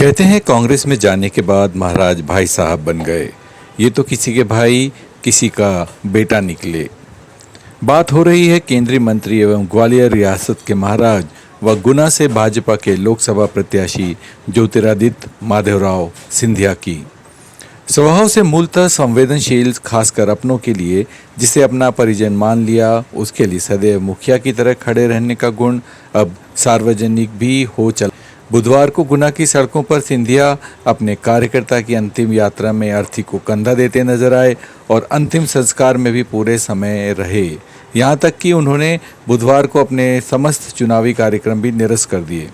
कहते हैं कांग्रेस में जाने के बाद महाराज भाई साहब बन गए। ये तो किसी के भाई किसी का बेटा निकले। बात हो रही है केंद्रीय मंत्री एवं ग्वालियर रियासत के महाराज व गुना से भाजपा के लोकसभा प्रत्याशी ज्योतिरादित्य माधवराव सिंधिया की। स्वभाव से मूलतः संवेदनशील, खासकर अपनों के लिए, जिसे अपना परिजन मान लिया, उसके लिए सदैव मुखिया की तरह खड़े रहने का गुण अब सार्वजनिक भी हो चला। बुधवार को गुना की सड़कों पर सिंधिया अपने कार्यकर्ता की अंतिम यात्रा में अर्थी को कंधा देते नजर आए और अंतिम संस्कार में भी पूरे समय रहे। यहाँ तक कि उन्होंने बुधवार को अपने समस्त चुनावी कार्यक्रम भी निरस्त कर दिए।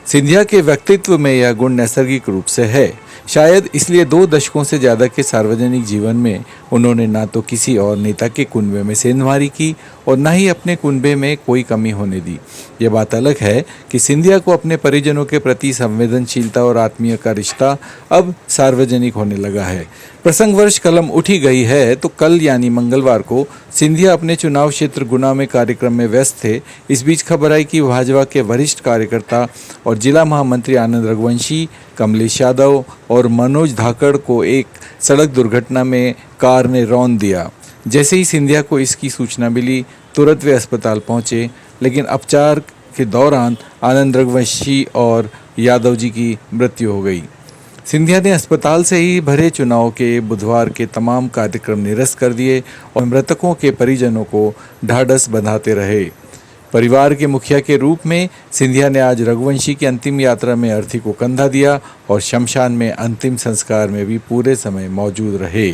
सिंधिया के व्यक्तित्व में यह गुण नैसर्गिक रूप से है। शायद इसलिए 2 दशकों से ज़्यादा के सार्वजनिक जीवन में उन्होंने ना तो किसी और नेता के कुनबे में सेंधमारी की और न ही अपने कुनबे में कोई कमी होने दी। यह बात अलग है कि सिंधिया को अपने परिजनों के प्रति संवेदनशीलता और आत्मीय का रिश्ता अब सार्वजनिक होने लगा है। प्रसंगवश कलम उठी गई है तो कल यानी मंगलवार को सिंधिया अपने चुनाव क्षेत्र गुना में कार्यक्रम में व्यस्त थे। इस बीच खबर आई कि भाजपा के वरिष्ठ कार्यकर्ता और जिला महामंत्री आनंद रघुवंशी, कमलेश यादव और मनोज धाकड़ को एक सड़क दुर्घटना में कार ने रौंद दिया। जैसे ही सिंधिया को इसकी सूचना मिली, तुरंत वे अस्पताल पहुंचे, लेकिन उपचार के दौरान आनंद रघुवंशी और यादव जी की मृत्यु हो गई। सिंधिया ने अस्पताल से ही भरे चुनाव के बुधवार के तमाम कार्यक्रम निरस्त कर दिए और मृतकों के परिजनों को ढाढ़स बंधाते रहे। परिवार के मुखिया के रूप में सिंधिया ने आज रघुवंशी की अंतिम यात्रा में अर्थी को कंधा दिया और शमशान में अंतिम संस्कार में भी पूरे समय मौजूद रहे।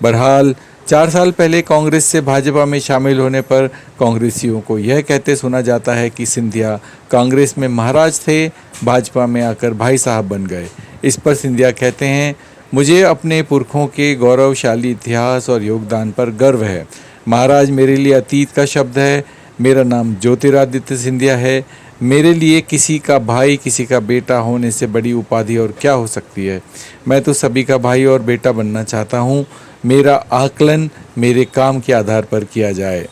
बहरहाल 4 साल पहले कांग्रेस से भाजपा में शामिल होने पर कांग्रेसियों को यह कहते सुना जाता है कि सिंधिया कांग्रेस में महाराज थे, भाजपा में आकर भाई साहब बन गए। इस पर सिंधिया कहते हैं, मुझे अपने पुरखों के गौरवशाली इतिहास और योगदान पर गर्व है। महाराज मेरे लिए अतीत का शब्द है। मेरा नाम ज्योतिरादित्य सिंधिया है। मेरे लिए किसी का भाई, किसी का बेटा होने से बड़ी उपाधि और क्या हो सकती है। मैं तो सभी का भाई और बेटा बनना चाहता हूँ। मेरा आकलन मेरे काम के आधार पर किया जाए।